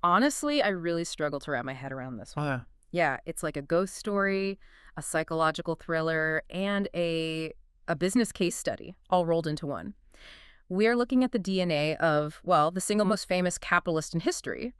Honestly, I really struggle to wrap my head around this Oh, one. yeah. Yeah, it's like a ghost story, a psychological thriller, and a business case study all rolled into one. We're looking at the DNA of, well, the single most famous capitalist in history,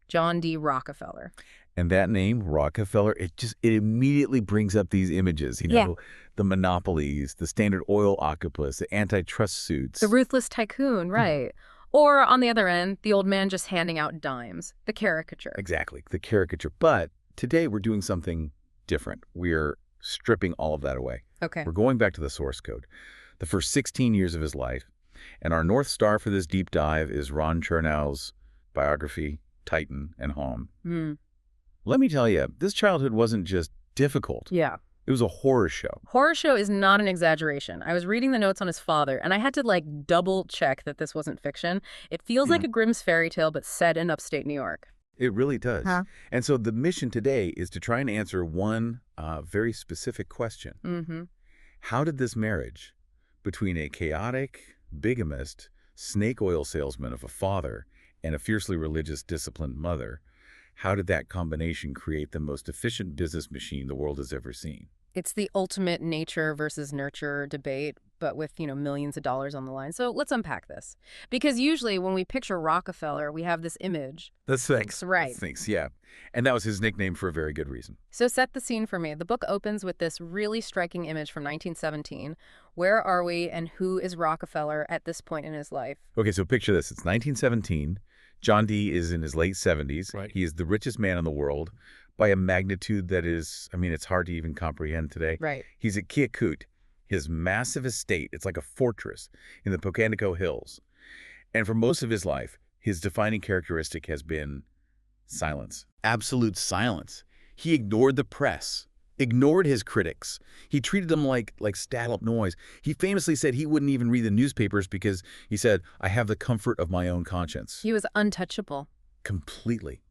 John D. Rockefeller. And that name, Rockefeller, it immediately brings up these images, Yeah. the monopolies, the Standard Oil octopus, the antitrust The suits. ruthless tycoon, right. Or, on the other end, the old man just handing out dimes, the caricature. Exactly, the caricature. But today we're doing something different. We're stripping all of that away. Okay. We're going back to the source code, the first 16 years of his life. And our North Star for this deep dive is Ron Chernow's biography, Titan and Home. Hmm. Let me tell you, this childhood wasn't just difficult. Yeah. It was a horror show. Horror show is not an exaggeration. I was reading the notes on his father, and I had to, double check that this wasn't fiction. It feels like a Grimm's fairy tale, but set in upstate New York. It really does. Huh? And so the mission today is to try and answer one very specific question. Mm-hmm. How did this marriage between a chaotic, bigamist, snake oil salesman of a father and a fiercely religious, disciplined mother, how did that combination create the most efficient business machine the world has ever seen? It's the ultimate nature versus nurture debate, but with, millions of dollars on the line. So let's unpack this. Because usually when we picture Rockefeller, we have this image. The Sphinx. Right. Sphinx, yeah. And that was his nickname for a very good reason. So set the scene for me. The book opens with this really striking image from 1917. Where are we and who is Rockefeller at this point in his life? Okay, so picture this. It's 1917. John D. is in his late 70s. Right. He is the richest man in the world by a magnitude that is, it's hard to even comprehend today. Right. He's at Keokuk, his massive estate. It's like a fortress in the Pocantico Hills. And for most of his life, his defining characteristic has been silence. Absolute silence. He ignored the press, ignored his critics. He treated them like stattle noise. He famously said he wouldn't even read the newspapers because he said, I have the comfort of my own conscience. He was untouchable. Completely.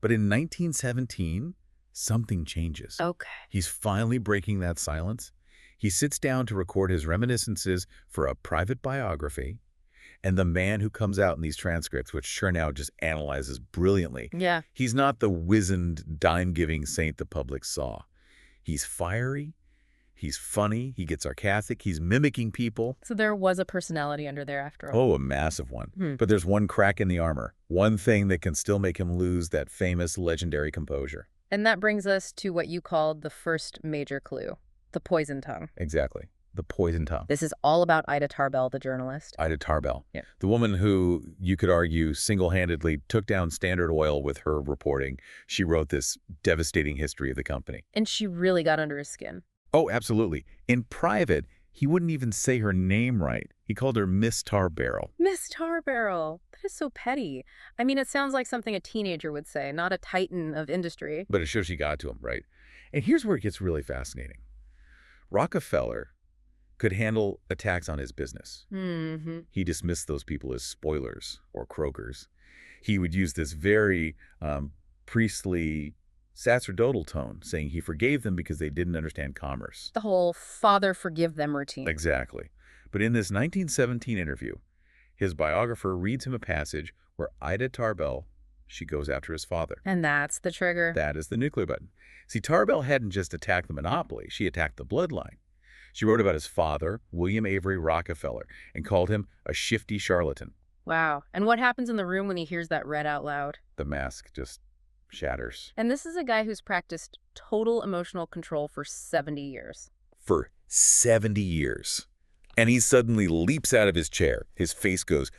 But in 1917, something changes. Okay. He's finally breaking that silence. He sits down to record his reminiscences for a private biography. And the man who comes out in these transcripts, which Chernow just analyzes brilliantly, Yeah. he's not the wizened, dime-giving saint the public saw. He's fiery. He's funny. He gets sarcastic. He's mimicking people. So there was a personality under there after all. Oh, a massive one. But there's one crack in the armor, one thing that can still make him lose that famous, legendary composure. And that brings us to what you called the first major clue, the poison tongue. Exactly. The poison tongue. This is all about Ida Tarbell, the journalist. Ida Tarbell. Yeah. The woman who, you could argue, single-handedly took down Standard Oil with her reporting. She wrote this devastating history of the company. And she really got under his skin. Oh, absolutely. In private, he wouldn't even say her name right. He called her Miss Tarbarrel. Miss Tarbarrel. That is so petty. I mean, it sounds like something a teenager would say, not a titan of industry. But it shows she got to him, right? And here's where it gets really fascinating. Rockefeller could handle attacks on his business. Mm-hmm. He dismissed those people as spoilers or croakers. He would use this very priestly, sacerdotal tone, saying he forgave them because they didn't understand commerce. The whole father forgive them routine. Exactly. But in this 1917 interview, his biographer reads him a passage where Ida Tarbell, she goes after his father. And that's the trigger. That is the nuclear button. See, Tarbell hadn't just attacked the monopoly, she attacked the bloodline. She wrote about his father, William Avery Rockefeller, and called him a shifty charlatan. Wow. And what happens in the room when he hears that read out loud? The mask just shatters. And this is a guy who's practiced total emotional control for 70 years. For 70 years. And he suddenly leaps out of his chair. His face goes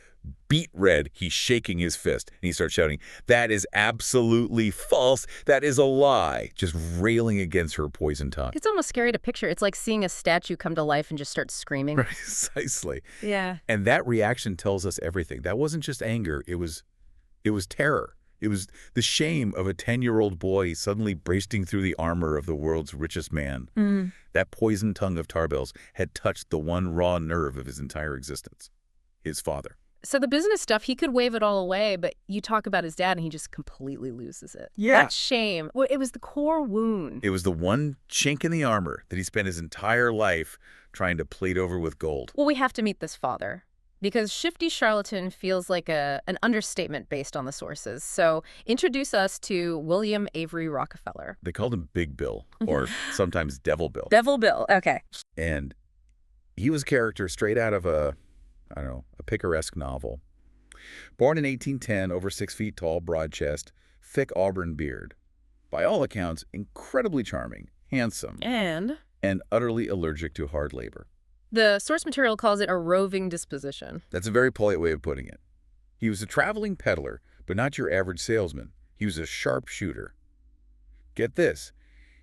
beet red. He's shaking his fist. And he starts shouting, "That is absolutely false. That is a lie." Just railing against her poison tongue. It's almost scary to picture. It's like seeing a statue come to life and just start screaming. Precisely. Yeah. And that reaction tells us everything. That wasn't just anger. It was terror. It was the shame of a 10-year-old boy suddenly bursting through the armor of the world's richest man. That poison tongue of Tarbell's had touched the one raw nerve of his entire existence, his father. So the business stuff, he could wave it all away, but you talk about his dad and he just completely loses it. Yeah. That shame. Well, it was the core wound. It was the one chink in the armor that he spent his entire life trying to plate over with gold. Well, we have to meet this father. Because shifty charlatan feels like an understatement based on the sources. So introduce us to William Avery Rockefeller. They called him Big Bill, or sometimes Devil Bill. Devil Bill. Okay. And he was a character straight out of I don't know, a picaresque novel. Born in 1810, over 6 feet tall, broad chest, thick auburn beard. By all accounts, incredibly charming, handsome, And and utterly allergic to hard labor. the source material calls it a roving disposition. That's a very polite way of putting it. He was a traveling peddler, but not your average salesman. He was a sharp shooter. Get this.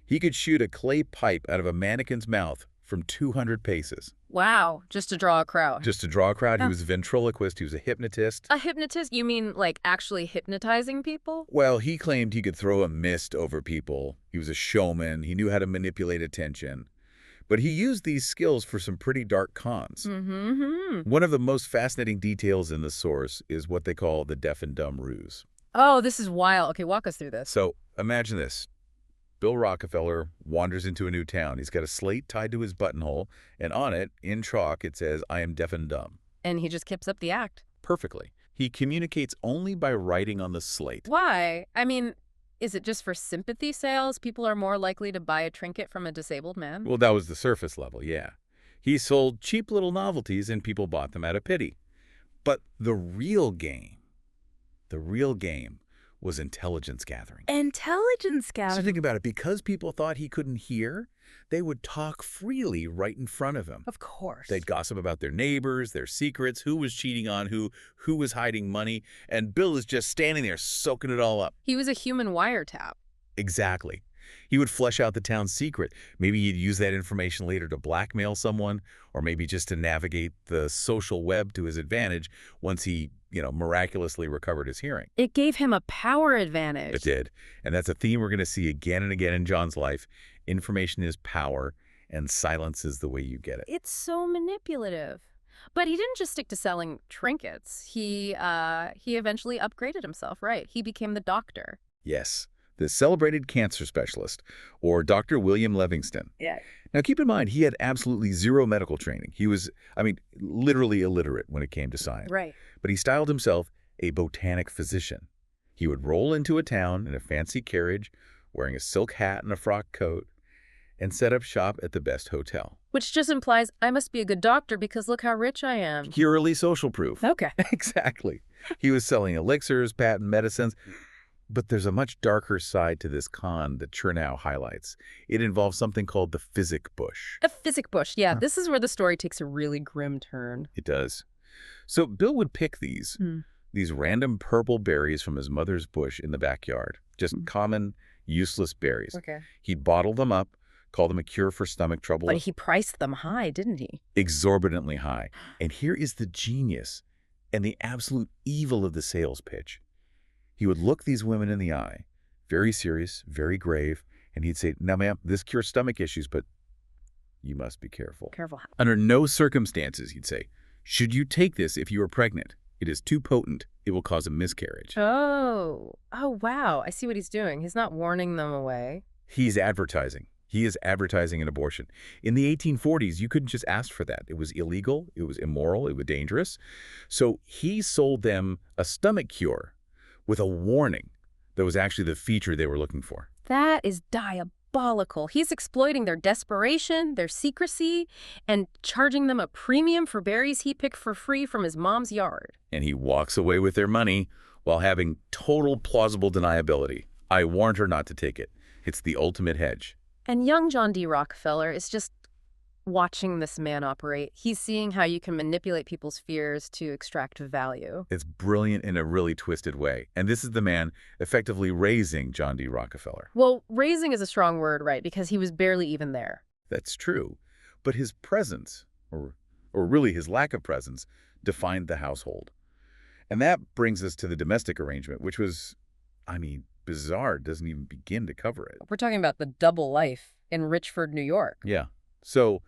He could shoot a clay pipe out of a mannequin's mouth from 200 paces. Wow. Just to draw a crowd. Just to draw a crowd, he Oh. was a ventriloquist, he was a hypnotist. A hypnotist? You mean like actually hypnotizing people? Well, he claimed he could throw a mist over people. He was a showman. He knew how to manipulate attention. But he used these skills for some pretty dark cons. Mm-hmm. One of the most fascinating details in the source is what they call the deaf and dumb ruse. Oh, this is wild. Okay, walk us through this. So imagine this. Bill Rockefeller wanders into a new town. He's got a slate tied to his buttonhole, and on it, in chalk, it says, "I am deaf and dumb." And he just keeps up the act. Perfectly. He communicates only by writing on the slate. Why? I mean, is it just for sympathy sales? People are more likely to buy a trinket from a disabled man? Well, that was the surface level, yeah. He sold cheap little novelties and people bought them out of pity. But the real game was intelligence gathering. Intelligence So gathering. think about it. Because people thought he couldn't hear, they would talk freely right in front of him. Of course. They'd gossip about their neighbors, their secrets, who was cheating on who was hiding money, and Bill is just standing there soaking it all up. He was a human wiretap. Exactly. He would flesh out the town's secret. Maybe he'd use that information later to blackmail someone, or maybe just to navigate the social web to his advantage once he, miraculously recovered his hearing. It gave him a power advantage. It did. And that's a theme we're going to see again and again in John's life. Information is power, and silence is the way you get it. It's so manipulative. But he didn't just stick to selling trinkets. He eventually upgraded himself, right? He became the doctor. Yes, the celebrated cancer specialist, or Dr. William Livingston. Yeah. Now, keep in mind, he had absolutely zero medical training. He was, literally illiterate when it came to science. Right. But he styled himself a botanic physician. He would roll into a town in a fancy carriage, wearing a silk hat and a frock coat, and set up shop at the best hotel. Which just implies I must be a good doctor because look how rich I am. Purely social proof. Okay. Exactly. He was selling elixirs, patent medicines. But there's a much darker side to this con that Chernow highlights. It involves something called the physic bush. A physic bush. Yeah, this is where the story takes a really grim turn. It does. So Bill would pick these random purple berries from his mother's bush in the backyard. Just common, useless berries. Okay. He'd bottle them up, call them a cure for stomach trouble. But he priced them high, didn't he? Exorbitantly high. And here is the genius and the absolute evil of the sales pitch. He would look these women in the eye, very serious, very grave, and he'd say, "Now, ma'am, this cures stomach issues, but you must be careful. Careful. Under no circumstances," he'd say, "should you take this if you are pregnant. It is too potent. It will cause a miscarriage." Oh, wow. I see what he's doing. He's not warning them away. He's advertising. He is advertising an abortion. In the 1840s, you couldn't just ask for that. It was illegal. It was immoral. It was dangerous. So he sold them a stomach cure with a warning that was actually the feature they were looking for. That is diabolical. He's exploiting their desperation, their secrecy, and charging them a premium for berries he picked for free from his mom's yard. And he walks away with their money while having total plausible deniability. I warned her not to take it. It's the ultimate hedge. And young John D. Rockefeller is just watching this man operate. He's seeing how you can manipulate people's fears to extract value. It's brilliant in a really twisted way. And this is the man effectively raising John D. Rockefeller. Well, raising is a strong word, right? Because he was barely even there. That's true. But his presence, or really his lack of presence, defined the household. And that brings us to the domestic arrangement, which was, bizarre. Doesn't even begin to cover it. We're talking about the double life in Richford, New York. Yeah. So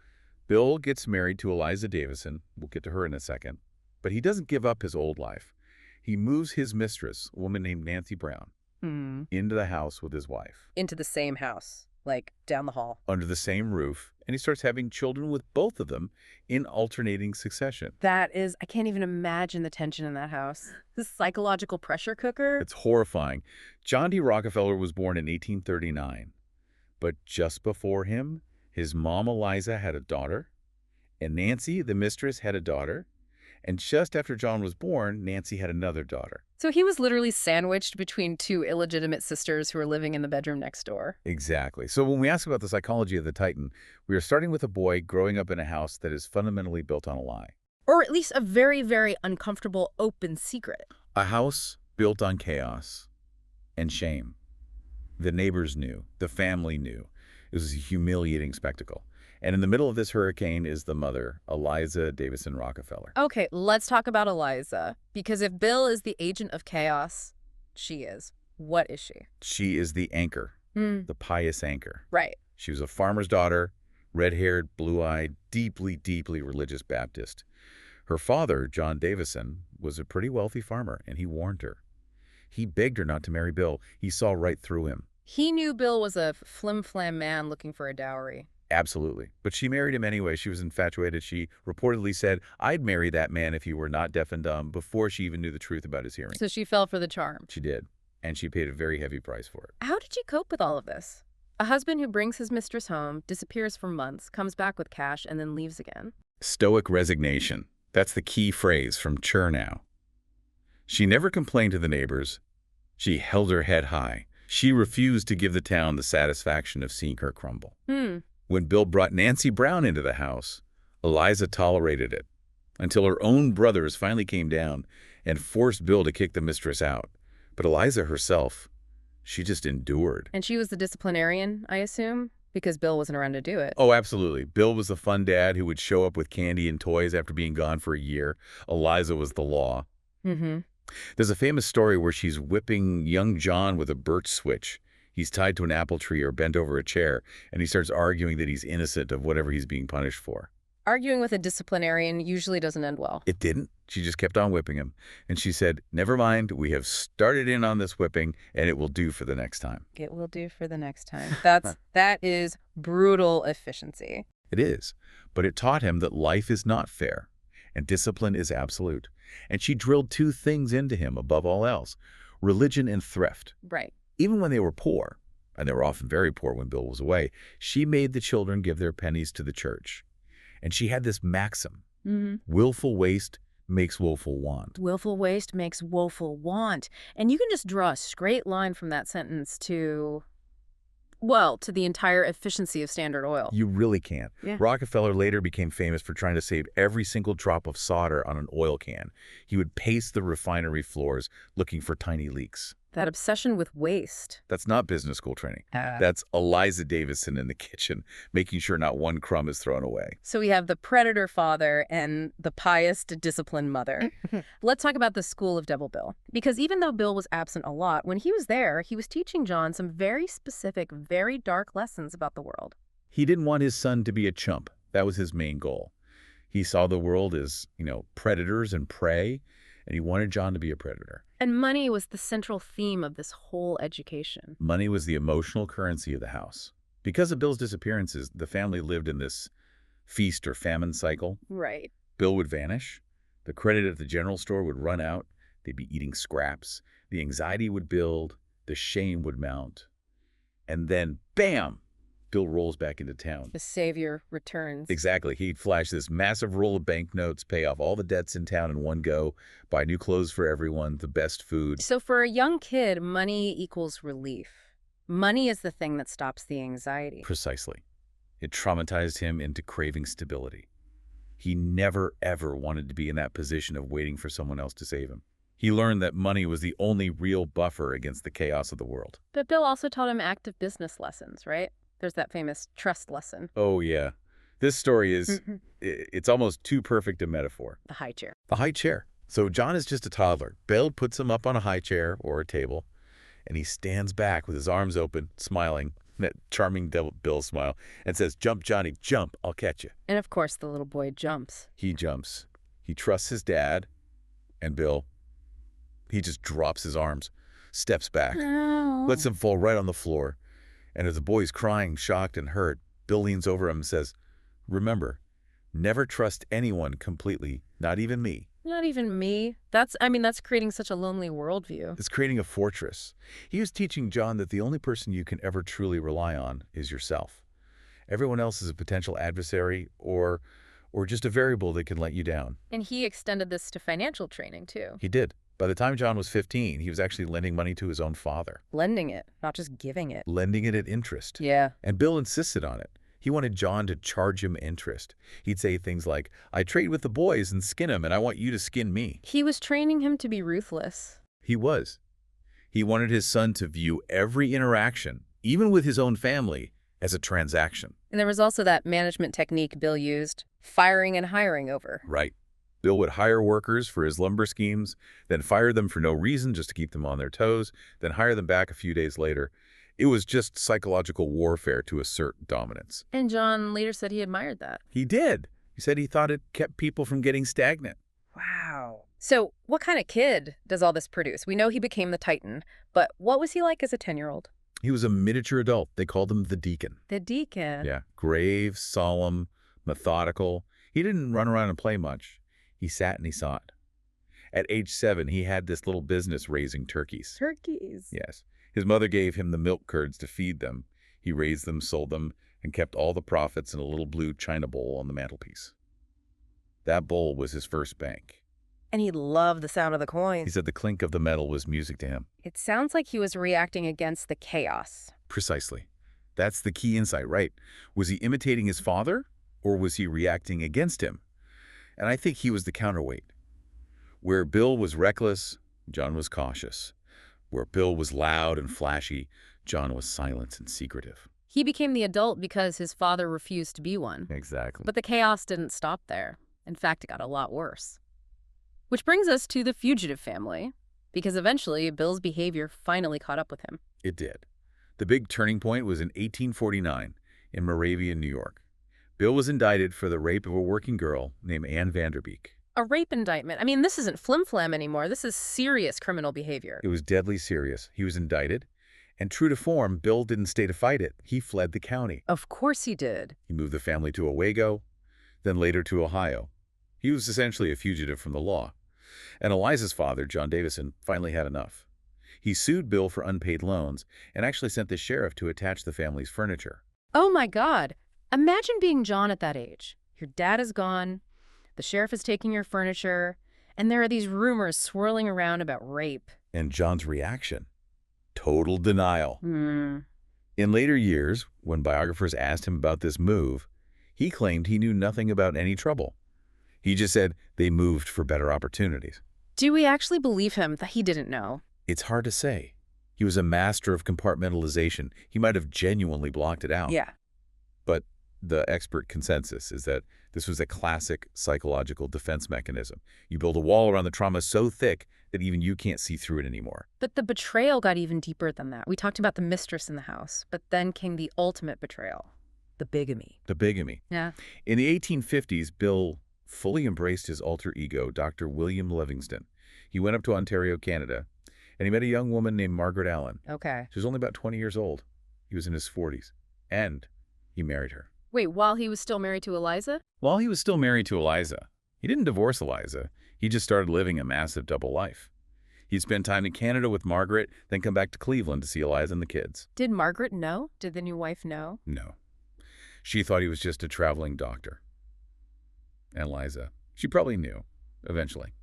Bill gets married to Eliza Davison. We'll get to her in a second. But he doesn't give up his old life. He moves his mistress, a woman named Nancy Brown, into the house with his wife. Into the same house. like down the hall. under the same roof, and he starts having children with both of them in alternating succession. That is, I can't even imagine the tension in that house. This psychological pressure cooker. It's horrifying. John D. Rockefeller was born in 1839, but just before him, his mom Eliza had a daughter, and Nancy, the mistress, had a daughter, and just after John was born, Nancy had another daughter. So he was literally sandwiched between two illegitimate sisters who were living in the bedroom next door. Exactly. So when we ask about the psychology of the Titan, we are starting with a boy growing up in a house that is fundamentally built on a lie. Or at least a very, very uncomfortable open secret. A house built on chaos and shame. The neighbors knew. The family knew. It was a humiliating spectacle. And in the middle of this hurricane is the mother, Eliza Davison Rockefeller. Okay, let's talk about Eliza. Because if Bill is the agent of chaos, she is. What is she? She is the anchor, the pious anchor. Right. She was a farmer's daughter, red-haired, blue-eyed, deeply, deeply religious Baptist. Her father, John Davison, was a pretty wealthy farmer, and he warned her. He begged her not to marry Bill. He saw right through him. He knew Bill was a flim-flam man looking for a dowry. Absolutely. But she married him anyway. She was infatuated. She reportedly said, "I'd marry that man if he were not deaf and dumb," before she even knew the truth about his hearing. So she fell for the charm. She did. And she paid a very heavy price for it. How did she cope with all of this? A husband who brings his mistress home, disappears for months, comes back with cash, and then leaves again. Stoic resignation. That's the key phrase from Chernow. She never complained to the neighbors. She held her head high. She refused to give the town the satisfaction of seeing her crumble. When Bill brought Nancy Brown into the house, Eliza tolerated it until her own brothers finally came down and forced Bill to kick the mistress out. But Eliza herself, she just endured. And she was the disciplinarian, I assume? Because Bill wasn't around to do it. Oh, absolutely. Bill was the fun dad who would show up with candy and toys after being gone for a year. Eliza was the law. There's a famous story where she's whipping young John with a birch switch. He's tied to an apple tree or bent over a chair, and he starts arguing that he's innocent of whatever he's being punished for. Arguing with a disciplinarian usually doesn't end well. It didn't. She just kept on whipping him. And she said, "Never mind, we have started in on this whipping, and it will do for the next time." It will do for the next time. That is brutal efficiency. It is. But it taught him that life is not fair, and discipline is absolute. And she drilled two things into him above all else: religion and thrift. Right. Even when they were poor, and they were often very poor when Bill was away, she made the children give their pennies to the church. And she had this maxim: willful waste makes woeful want. Willful waste makes woeful want. And you can just draw a straight line from that sentence to, well, to the entire efficiency of Standard Oil. You really can't. Yeah. Rockefeller later became famous for trying to save every single drop of solder on an oil can. He would pace the refinery floors looking for tiny leaks. That obsession with waste. That's not business school training. That's Eliza Davison in the kitchen, making sure not one crumb is thrown away. So we have the predator father and the pious, disciplined mother. Let's talk about the school of Devil Bill. Because even though Bill was absent a lot, when he was there, he was teaching John some very specific, very dark lessons about the world. He didn't want his son to be a chump. That was his main goal. He saw the world as, predators and prey, and he wanted John to be a predator. And money was the central theme of this whole education. Money was the emotional currency of the house. Because of Bill's disappearances, the family lived in this feast or famine cycle. Right. Bill would vanish. The credit at the general store would run out. They'd be eating scraps. The anxiety would build. The shame would mount. And then, bam! Bill rolls back into town. The savior returns. Exactly. He'd flash this massive roll of banknotes, pay off all the debts in town in one go, buy new clothes for everyone, the best food. So for a young kid, money equals relief. Money is the thing that stops the anxiety. Precisely. It traumatized him into craving stability. He never, ever wanted to be in that position of waiting for someone else to save him. He learned that money was the only real buffer against the chaos of the world. But Bill also taught him active business lessons, right? There's that famous trust lesson. Oh, yeah. This story is, it's almost too perfect a metaphor. The high chair. The high chair. So John is just a toddler. Bill puts him up on a high chair or a table, and he stands back with his arms open, smiling, that charming Bill smile, and says, "Jump, Johnny, jump, I'll catch you." And of course, the little boy jumps. He jumps. He trusts his dad, and Bill, he just drops his arms, steps back, lets him fall right on the floor, And as the boy's crying, shocked and hurt, Bill leans over him and says, "Remember, never trust anyone completely, not even me." Not even me. That's creating such a lonely worldview. It's creating a fortress. He was teaching John that the only person you can ever truly rely on is yourself. Everyone else is a potential adversary or just a variable that can let you down. And he extended this to financial training, too. He did. By the time John was 15, he was actually lending money to his own father. Lending it, not just giving it. Lending it at interest. Yeah. And Bill insisted on it. He wanted John to charge him interest. He'd say things like, "I trade with the boys and skin them, and I want you to skin me." He was training him to be ruthless. He was. He wanted his son to view every interaction, even with his own family, as a transaction. And there was also that management technique Bill used, firing and hiring over. Right. Bill would hire workers for his lumber schemes, then fire them for no reason just to keep them on their toes, then hire them back a few days later. It was just psychological warfare to assert dominance. And John later said he admired that. He did. He said he thought it kept people from getting stagnant. Wow. So what kind of kid does all this produce? We know he became the Titan, but what was he like as a 10-year-old? He was a miniature adult. They called him the Deacon. The Deacon. Yeah. Grave, solemn, methodical. He didn't run around and play much. He sat and he saw it. At age 7, he had this little business raising turkeys. Turkeys. Yes. His mother gave him the milk curds to feed them. He raised them, sold them, and kept all the profits in a little blue china bowl on the mantelpiece. That bowl was his first bank. And he loved the sound of the He coins. said the clink of the metal was music to him. It sounds like he was reacting against the chaos. Precisely. That's the key insight, right? Was he imitating his father, or was he reacting against him? And I think he was the counterweight. Where Bill was reckless, John was cautious. Where Bill was loud and flashy, John was silent and secretive. He became the adult because his father refused to be one. Exactly. But the chaos didn't stop there. In fact, it got a lot worse. Which brings us to the fugitive family, because eventually Bill's behavior finally caught up with him. It did. The big turning point was in 1849 in Moravian, New York. Bill was indicted for the rape of a working girl named Anne Vanderbeek. A rape indictment. This isn't flim-flam anymore. This is serious criminal behavior. It was deadly serious. He was indicted, and true to form, Bill didn't stay to fight it. He fled the county. Of course he did. He moved the family to Owego, then later to Ohio. He was essentially a fugitive from the law. And Eliza's father, John Davison, finally had enough. He sued Bill for unpaid loans and actually sent the sheriff to attach the family's furniture. Oh my God. Imagine being John at that age. Your dad is gone, the sheriff is taking your furniture, and there are these rumors swirling around about rape. And John's reaction? Total denial. Hmm. In later years, when biographers asked him about this move, he claimed he knew nothing about any trouble. He just said they moved for better opportunities. Do we actually believe him that he didn't know? It's hard to say. He was a master of compartmentalization. He might have genuinely blocked it out. Yeah. But the expert consensus is that this was a classic psychological defense mechanism. You build a wall around the trauma so thick that even you can't see through it anymore. But the betrayal got even deeper than that. We talked about the mistress in the house, but then came the ultimate betrayal, the bigamy. The bigamy. Yeah. In the 1850s, Bill fully embraced his alter ego, Dr. William Livingston. He went up to Ontario, Canada, and he met a young woman named Margaret Allen. Okay. She was only about 20 years old. He was in his 40s, and he married her. Wait, while he was still married to Eliza? While he was still married to Eliza, he didn't divorce Eliza. He just started living a massive double life. He'd spend time in Canada with Margaret, then come back to Cleveland to see Eliza and the kids. Did Margaret know? Did the new wife know? No. She thought he was just a traveling doctor. And Eliza, she probably knew, eventually.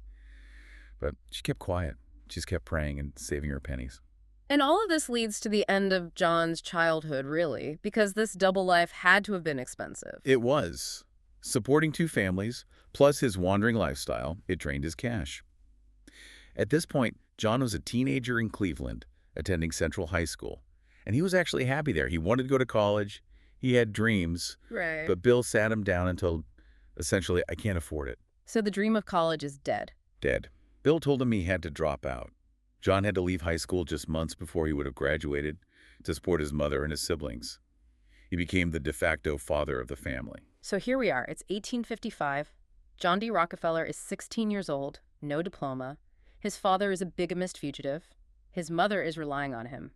But she kept quiet. She just kept praying and saving her pennies. And all of this leads to the end of John's childhood, really, because this double life had to have been expensive. It was. Supporting two families, plus his wandering lifestyle, it drained his cash. At this point, John was a teenager in Cleveland, attending Central High School. And he was actually happy there. He wanted to go to college. He had dreams. Right. But Bill sat him down and told, essentially, I can't afford it. So the dream of college is dead. Dead. Bill told him he had to drop out. John had to leave high school just months before he would have graduated to support his mother and his siblings. He became the de facto father of the family. So here we are. It's 1855. John D. Rockefeller is 16 years old, no diploma. His father is a bigamist fugitive. His mother is relying on him.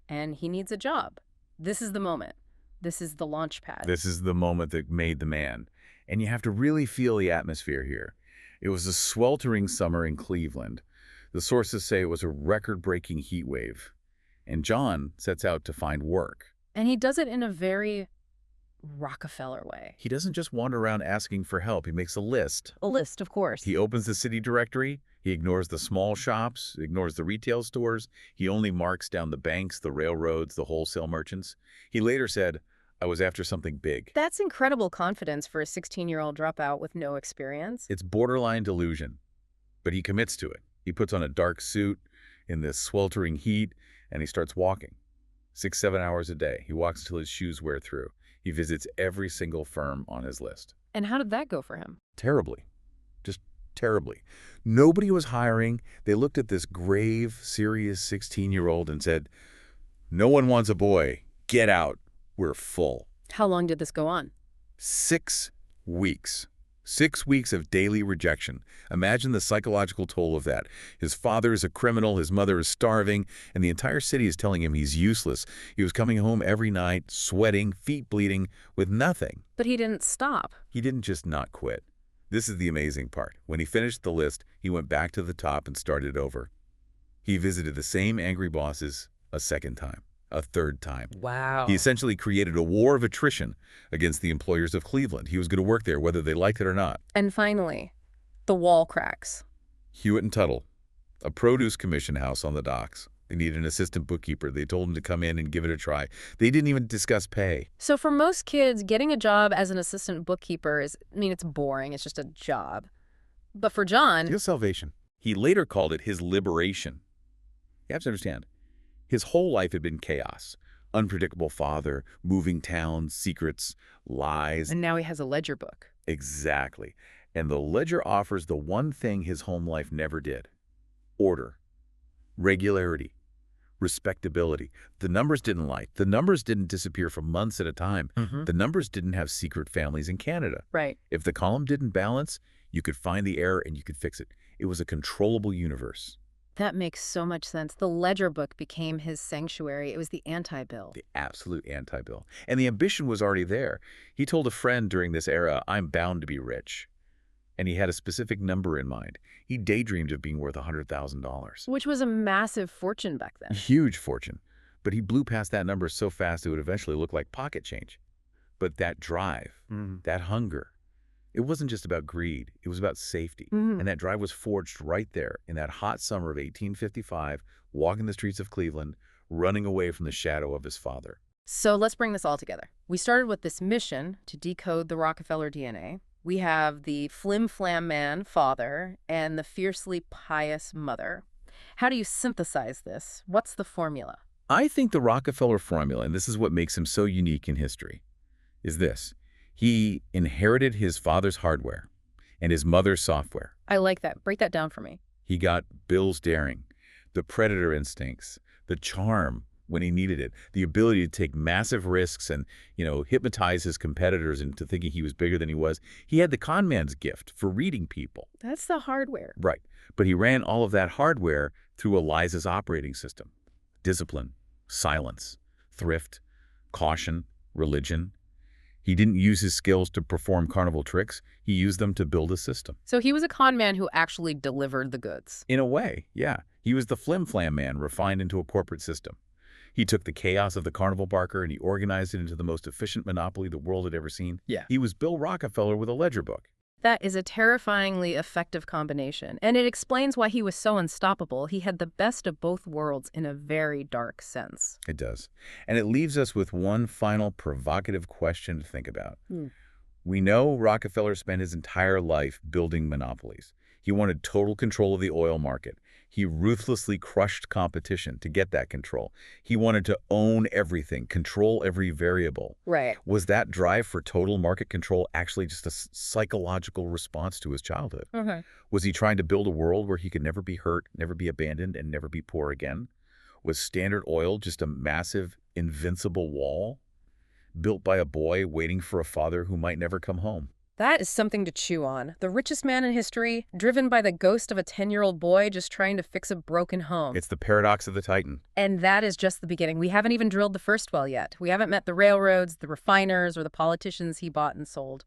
And he needs a job. This is the moment. This is the launch pad. This is the moment that made the man. And you have to really feel the atmosphere here. It was a sweltering summer in Cleveland. The sources say it was a record-breaking heat wave. And John sets out to find work. And he does it in a very Rockefeller way. He doesn't just wander around asking for help. He makes a list. A list, of course. He opens the city directory. He ignores the small shops, ignores the retail stores. He only marks down the banks, the railroads, the wholesale merchants. He later said, I was after something big. That's incredible confidence for a 16-year-old dropout with no experience. It's borderline delusion, but he commits to it. He puts on a dark suit in this sweltering heat, and he starts walking. 6-7 hours a day. He walks till his shoes wear through. He visits every single firm on his list. And how did that go for him? Terribly. Just terribly. Nobody was hiring. They looked at this grave, serious 16-year-old and said, no one wants a boy. Get out. We're full. How long did this go on? 6 weeks. 6 weeks of daily rejection. Imagine the psychological toll of that. His father is a criminal, his mother is starving, and the entire city is telling him he's useless. He was coming home every night, sweating, feet bleeding, with nothing. But he didn't stop. He didn't just not quit. This is the amazing part. When he finished the list, he went back to the top and started over. He visited the same angry bosses a second time. A third time. Wow. He essentially created a war of attrition against the employers of Cleveland. He was going to work there whether they liked it or not. And finally, the wall cracks. Hewitt and Tuttle, a produce commission house on the docks. They needed an assistant bookkeeper. They told him to come in and give it a try. They didn't even discuss pay. So for most kids, getting a job as an assistant bookkeeper is, it's boring. It's just a job. But for John... His salvation. He later called it his liberation. You have to understand. His whole life had been chaos. Unpredictable father, moving towns, secrets, lies. And now he has a ledger book. Exactly. And the ledger offers the one thing his home life never did. Order. Regularity. Respectability. The numbers didn't lie. The numbers didn't disappear for months at a time. The numbers didn't have secret families in Canada. Right. If the column didn't balance, you could find the error and you could fix it. It was a controllable universe. That makes so much sense. The ledger book became his sanctuary. It was the anti-bill. The absolute anti-bill. And the ambition was already there. He told a friend during this era, I'm bound to be rich. And he had a specific number in mind. He daydreamed of being worth $100,000. Which was a massive fortune back then. Huge fortune. But he blew past that number so fast it would eventually look like pocket change. But that drive, that hunger, it wasn't just about greed. It was about safety. And that drive was forged right there in that hot summer of 1855, walking the streets of Cleveland, running away from the shadow of his father. So let's bring this all together. We started with this mission to decode the Rockefeller DNA. We have the flim-flam man, father, and the fiercely pious mother. How do you synthesize this? What's the formula? I think the Rockefeller formula, and this is what makes him so unique in history, is this. He inherited his father's hardware and his mother's software. I like that. Break that down for me. He got Bill's daring, the predator instincts, the charm when he needed it, the ability to take massive risks and, hypnotize his competitors into thinking he was bigger than he was. He had the con man's gift for reading people. That's the hardware. Right. But he ran all of that hardware through Eliza's operating system. Discipline, silence, thrift, caution, religion. He didn't use his skills to perform carnival tricks. He used them to build a system. So he was a con man who actually delivered the goods. In a way, yeah. He was the flim-flam man refined into a corporate system. He took the chaos of the carnival barker and he organized it into the most efficient monopoly the world had ever seen. Yeah. He was Bill Rockefeller with a ledger book. That is a terrifyingly effective combination, and it explains why he was so unstoppable. He had the best of both worlds in a very dark sense. It does. And it leaves us with one final provocative question to think about. We know Rockefeller spent his entire life building monopolies. He wanted total control of the oil market. He ruthlessly crushed competition to get that control. He wanted to own everything, control every variable. Right. Was that drive for total market control actually just a psychological response to his childhood? Was he trying to build a world where he could never be hurt, never be abandoned, and never be poor again? Was Standard Oil just a massive, invincible wall built by a boy waiting for a father who might never come home? That is something to chew on. The richest man in history, driven by the ghost of a 10-year-old boy just trying to fix a broken home. It's the paradox of the Titan. And that is just the beginning. We haven't even drilled the first well yet. We haven't met the railroads, the refiners, or the politicians he bought and sold.